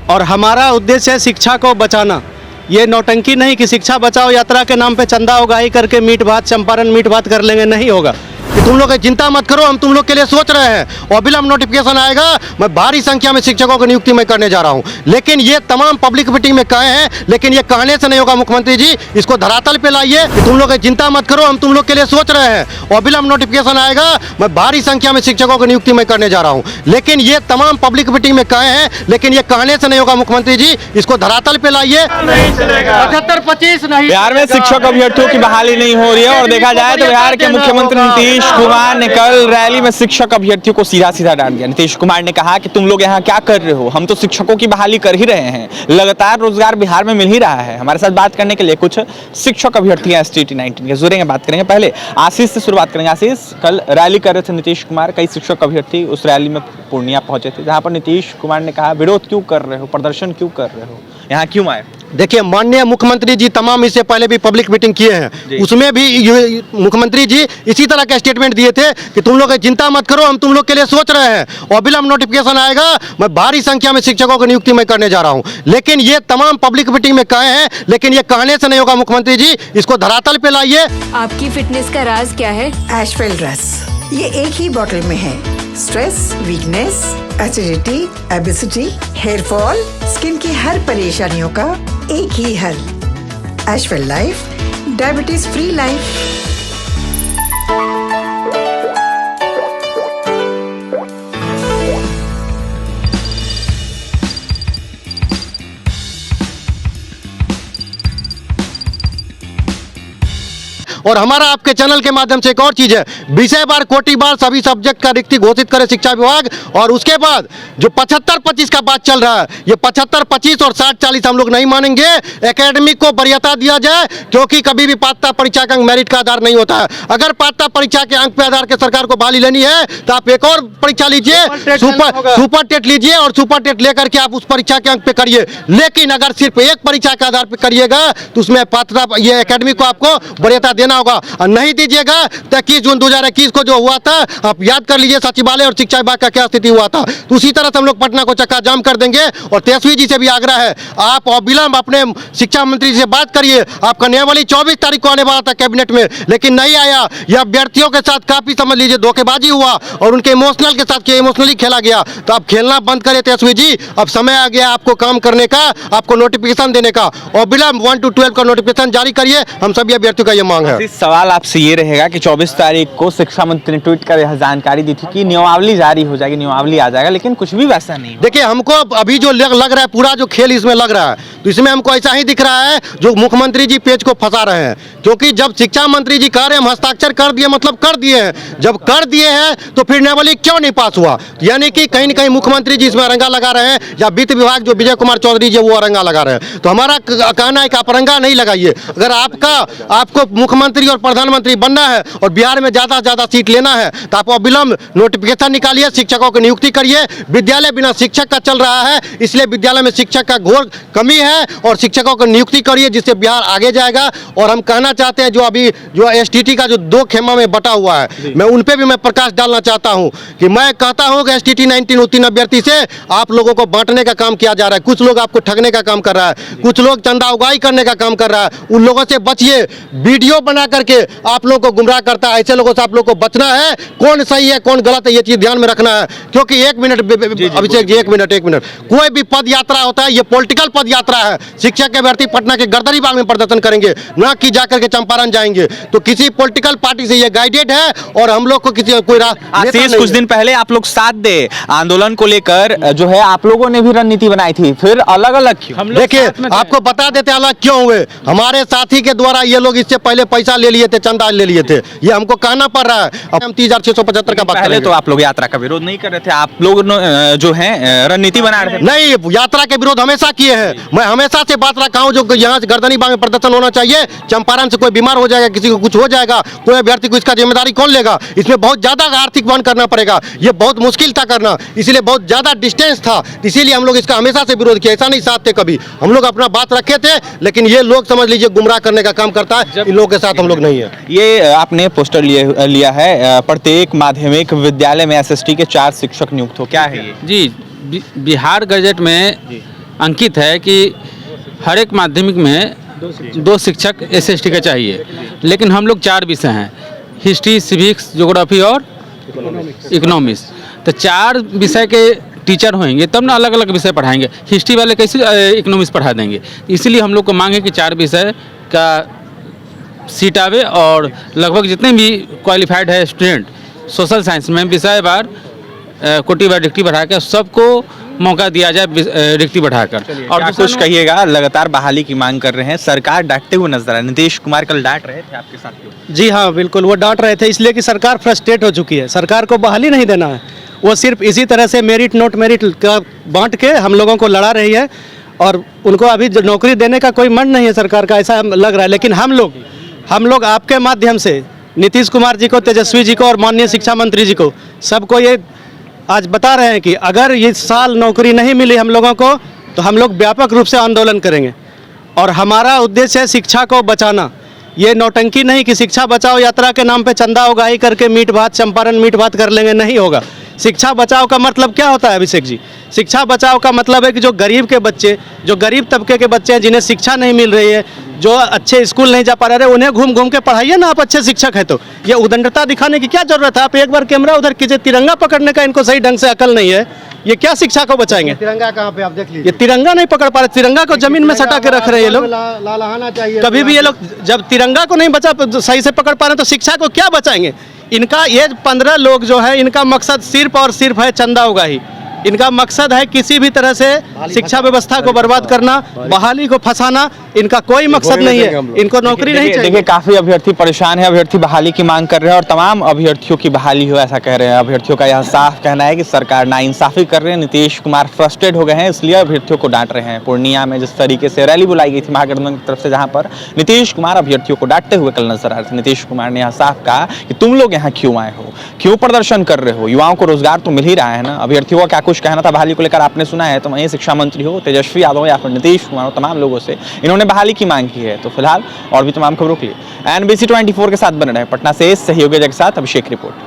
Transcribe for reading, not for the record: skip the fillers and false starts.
और हमारा उद्देश्य है शिक्षा को बचाना। ये नौटंकी नहीं कि शिक्षा बचाओ यात्रा के नाम पे चंदा उगाही करके मीट भात चंपारण मीट भात कर लेंगे, नहीं होगा। तुम लोग चिंता मत करो, हम तुम लोग के लिए सोच रहे हैं और विलम्ब नोटिफिकेशन आएगा। मैं भारी संख्या में शिक्षकों की नियुक्ति मैं करने जा रहा हूं, लेकिन ये तमाम पब्लिक मीटिंग में कहे हैं, लेकिन ये कहने से नहीं होगा। मुख्यमंत्री जी इसको धरातल पे लाइए। तुम लोग चिंता मत करो, हम तुम लोग के लिए सोच रहे हैं और विलम्ब नोटिफिकेशन आएगा। मैं भारी संख्या में शिक्षकों की नियुक्ति मैं करने जा रहा हूँ, लेकिन ये तमाम पब्लिक मीटिंग में कहे हैं, लेकिन ये कहने से नहीं होगा। मुख्यमंत्री जी इसको धरातल पे लाइए। 75-25 नहीं। बिहार में शिक्षक अभ्यर्थियों की बहाली नहीं हो रही है और देखा जाए तो बिहार के मुख्यमंत्री नीतीश कुमार ने कल रैली में शिक्षक अभ्यर्थियों को सीधा सीधा डांट दिया। नीतीश कुमार ने कहा कि तुम लोग यहाँ क्या कर रहे हो, हम तो शिक्षकों की बहाली कर ही रहे हैं, लगातार रोजगार बिहार में मिल ही रहा है। हमारे साथ बात करने के लिए कुछ शिक्षक अभ्यर्थी STT 19 के जुड़ेंगे, बात करेंगे। पहले आशीष से शुरुआत करेंगे। आशीष, कल रैली कर रहे थे नीतीश कुमार, कई शिक्षक अभ्यर्थी उस रैली में पूर्णिया पहुंचे थे, जहाँ पर नीतीश कुमार ने कहा विरोध क्यों कर रहे हो, प्रदर्शन क्यों कर रहे हो, यहाँ क्यों आए? देखिए, माननीय मुख्यमंत्री जी तमाम इससे पहले भी पब्लिक मीटिंग किए हैं, उसमें भी मुख्यमंत्री जी इसी तरह का स्टेटमेंट दिए थे कि तुम लोग चिंता मत करो, हम तुम लोग के लिए सोच रहे हैं और विलम्ब नोटिफिकेशन आएगा। मैं भारी संख्या में शिक्षकों की नियुक्ति मैं करने जा रहा हूं, लेकिन ये तमाम पब्लिक मीटिंग में कहे हैं, लेकिन ये कहने से नहीं होगा। मुख्यमंत्री जी इसको धरातल पे लाइए। आपकी फिटनेस का राज क्या है? एशवेल रस, ये एक ही बोतल में है। Stress, weakness, acidity, obesity, hair fall, skin की हर परेशानियों का एक ही हल। एशवेल लाइफ, डायबिटीज फ्री लाइफ। और हमारा आपके चैनल के माध्यम से एक और चीज है, विषय बार कोटि बार सभी सब्जेक्ट का रिक्ति घोषित करे शिक्षा विभाग। और उसके बाद जो 75-25 का बात चल रहा है, ये 75-25 और 60-40 हम लोग नहीं मानेंगे। एकेडमिक को वरीयता दिया जाए, क्योंकि कभी भी पात्रता परीक्षा का अंक मेरिट का आधार नहीं होता है। अगर पात्रता परीक्षा के अंक पे आधार के सरकार को बहाली लेनी है तो आप एक और परीक्षा लीजिए, सुपर टेट लीजिए और सुपर टेट लेकर के आप उस परीक्षा के अंक पे करिए। लेकिन अगर सिर्फ एक परीक्षा के आधार पर करिएगा तो उसमें पात्रता ये एकेडमिक को आपको वरीयता देना होगा, और नहीं दीजिएगा तो 21 जून 2021 को जो हुआ था आप याद कर लीजिए, सचिवालय और शिक्षा विभाग का क्या स्थिति हुआ था। तो उसी तरह से हम लोग पटना को चक्का जाम कर देंगे। और तेजस्वी जी से भी आग्रह है, आप अविलंब अपने शिक्षा मंत्री से बात करिए। आपका नियमावली 24 तारीख को आने वाला था कैबिनेट में, लेकिन नहीं आया। यह अभ्यर्थियों के साथ काफी समझ लीजिए धोखेबाजी हुआ और उनके इमोशनल के साथ इमोशनली खेला गया। तो आप खेलना बंद करें तेजस्वी जी, अब समय आ गया आपको काम करने का, आपको नोटिफिकेशन देने का। और विलंब 1 to 12 का नोटिफिकेशन जारी करिए, हम सभी अभ्यर्थियों का यह मांग है। सवाल आपसे ये रहेगा कि 24 तारीख को शिक्षा मंत्री ने ट्वीट कर यह जानकारी दी थी कि नियमावली जारी हो जाएगी, नियमावली आ जाएगा, लेकिन कुछ भी वैसा नहीं। देखिए, हमको अभी जो लग रहा है पूरा जो खेल इसमें लग रहा है, तो इसमें हमको ऐसा ही दिख रहा है जो मुख्यमंत्री जी पेज को फंसा रहे हैं। क्योंकि जब शिक्षा मंत्री जी कह रहे हैं हम हस्ताक्षर कर दिए, मतलब कर दिए हैं। जब कर दिए हैं तो फिर नियमावली क्यों नहीं पास हुआ? यानी कि कहीं न कहीं मुख्यमंत्री जी इसमें अरंगा लगा रहे हैं, या वित्त विभाग जो विजय कुमार चौधरी जी वो अरंगा लगा रहे हैं। तो हमारा कहना है कि आप अरंगा नहीं लगाइए। अगर आपको मुख्यमंत्री और प्रधानमंत्री बनना है और बिहार में ज्यादा से ज्यादा सीट लेना है तो आप अविलंब नोटिफिकेशन निकालिए, शिक्षकों की नियुक्ति करिए। विद्यालय बिना शिक्षक का चल रहा है, इसलिए विद्यालय में शिक्षक का घोर कमी है और शिक्षकों की नियुक्ति करिए, जिससे बिहार आगे जाएगा। और हम कहना चाहते हैं जो STT का जो 2 खेमा में बटा हुआ है, मैं उन पे भी मैं प्रकाश डालना चाहता हूं कि मैं कहता हूं कि STT 19 उत्तीर्ण अभ्यर्थी से आप लोगों को बांटने का काम किया जा रहा है। कुछ लोग आपको ठगने का काम कर रहा है, कुछ लोग चंदा उगाही करने का काम कर रहा है। उन लोगों से बचिए। वीडियो बना करके आप लोगों को गुमराह करता है, ऐसे लोगों से आप लोगों को बचना है। कौन सही है कौन गलत है ये चीज ध्यान में रखना है। क्योंकि 1 मिनट अभिषेक जी, 1 मिनट, कोई भी पद यात्रा होता है, ये पॉलिटिकल पद यात्रा है। शिक्षक के अभ्यर्थी पटना के गर्दनीबाग में प्रदर्शन करेंगे, ना कि जाकर के चंपारण जाएंगे। तो किसी पॉलिटिकल पार्टी से ये गाइडेड है और हम लोग को किसी कोई आशीष, कुछ दिन पहले आप लोग 7 दे आंदोलन को लेकर जो है आप लोगों ने भी रणनीति बनाई थी, फिर अलग अलग क्यों? देखिए, आपको बता देते अलग क्यों हुए। हमारे साथी के द्वारा ये लोग इससे पहले पैसा ले लिए थे, चंदा ले लिए थे, ये हमको कहना पड़ रहा है। हम 30,675 का बात पहले तो आप लोग यात्रा का विरोध नहीं कर रहे थे, आप लोग जो है रणनीति बना रहे थे। नहीं, यात्रा के विरोध हमेशा किए हैं। मैं हमेशा से बात रखा हूँ जो यहाँ से गर्दनीबाग में प्रदर्शन होना चाहिए। चंपारण से कोई बीमार हो जाएगा, किसी को कुछ हो जाएगा, कोई अभ्यर्थी को इसका जिम्मेदारी कौन लेगा? इसमें बहुत ज्यादा आर्थिक बंद करना पड़ेगा, ये बहुत मुश्किल था करना, इसलिए बहुत ज्यादा डिस्टेंस था, इसीलिए हम लोग इसका हमेशा से विरोध किया। ऐसा नहीं साथ थे कभी, हम लोग अपना बात रखे थे, लेकिन ये लोग समझ लीजिए गुमराह करने का काम करता है। इन लोगों के साथ हम लोग नहीं है। ये आपने पोस्टर लिया है, प्रत्येक माध्यमिक विद्यालय में SST के 4 शिक्षक नियुक्त हो, क्या है ये? जी, बिहार गजट में अंकित है कि हर एक माध्यमिक में 2 शिक्षक SST के चाहिए, लेकिन हम लोग 4 विषय हैं, हिस्ट्री, सिविक्स, ज्योग्राफी और इकोनॉमिक्स। तो 4 विषय के टीचर होंगे तब ना अलग अलग विषय पढ़ाएंगे, हिस्ट्री वाले कैसे इकोनॉमिक्स पढ़ा देंगे। इसीलिए हम लोग को मांग है कि 4 विषय का सीट आवे और लगभग जितने भी क्वालिफाइड है स्टूडेंट सोशल साइंस में विषयवार कोटि व रिक्ति बढ़ाकर सबको मौका दिया जाए रिक्ति बढ़ाकर। और क्या कुछ कहिएगा, लगातार बहाली की मांग कर रहे हैं, सरकार डांटते हुए नजर आ रहे। नीतीश कुमार कल डांट रहे थे आपके साथ क्यों? जी हाँ, बिल्कुल वो डांट रहे थे, इसलिए कि सरकार फ्रस्ट्रेट हो चुकी है। सरकार को बहाली नहीं देना है, वो सिर्फ इसी तरह से मेरिट नोट मेरिट का बांट के हम लोगों को लड़ा रही है और उनको अभी जो नौकरी देने का कोई मन नहीं है सरकार का, ऐसा लग रहा है। लेकिन हम लोग आपके माध्यम से नीतीश कुमार जी को, तेजस्वी जी को और माननीय शिक्षा मंत्री जी को सबको ये आज बता रहे हैं कि अगर इस साल नौकरी नहीं मिली हम लोगों को तो हम लोग व्यापक रूप से आंदोलन करेंगे और हमारा उद्देश्य है शिक्षा को बचाना। ये नौटंकी नहीं कि शिक्षा बचाओ यात्रा के नाम पे चंदा उगाही करके मीट भात चंपारण मीट भात कर लेंगे, नहीं होगा। शिक्षा बचाओ का मतलब क्या होता है अभिषेक जी? शिक्षा बचाओ का मतलब है कि जो गरीब के बच्चे, जो गरीब तबके के बच्चे हैं जिन्हें शिक्षा नहीं मिल रही है, जो अच्छे स्कूल नहीं जा पा रहे, उन्हें घूम घूम के पढ़ाइए ना आप, अच्छे शिक्षक है तो। ये उदंडता दिखाने की क्या जरूरत है? आप एक बार कैमरा उधर कीजिए, तिरंगा पकड़ने का इनको सही ढंग से अकल नहीं है, ये क्या शिक्षा को बचाएंगे? तिरंगा कहाँ पे आप देख लीजिए, ये तिरंगा नहीं पकड़ पा रहे, तिरंगा को जमीन में सटा के रख रहे हैं ये लोग। लहराना चाहिए कभी भी ये लोग जब तिरंगा को नहीं बचा सही से पकड़ पा रहे हैं तो शिक्षा को क्या बचाएंगे? इनका ये 15 लोग जो है, इनका मकसद सिर्फ और सिर्फ है चंदा उगाही। इनका मकसद है किसी भी तरह से शिक्षा व्यवस्था को बर्बाद करना, बहाली को फंसाना, इनका कोई मकसद नहीं है। इनको नौकरी नहीं चाहिए। देखिए काफी अभ्यर्थी परेशान है, अभ्यर्थी बहाली की मांग कर रहे हैं और तमाम अभ्यर्थियों की बहाली हो ऐसा कह रहे हैं। अभ्यर्थियों का यह साफ कहना है कि सरकार नाइंसाफी कर रहे हैं, नीतीश कुमार फ्रस्ट्रेट हो गए हैं, इसलिए अभ्यर्थियों को डांट रहे हैं। पूर्णिया में जिस तरीके से रैली बुलाई गई थी महागठबंधन की तरफ से, जहां पर नीतीश कुमार अभ्यर्थियों को डांटते हुए कल नजर आ रहे थे। नीतीश कुमार ने यह साफ कहा कि तुम लोग यहाँ क्यों आए हो, क्यों प्रदर्शन कर रहे हो, युवाओं को रोजगार तो मिल ही रहा है ना। अभ्यर्थियों का क्या कुछ कहना था बहाली को लेकर आपने सुना है, तो वहीं शिक्षा मंत्री हो तेजस्वी यादव या फिर नीतीश कुमार हो, तमाम लोगों से इन्होंने बहाली की मांग की है। तो फिलहाल और भी तमाम खबरों के लिए NBC 24 के साथ बने रहे। पटना से सहयोगी के साथ अभिषेक रिपोर्ट।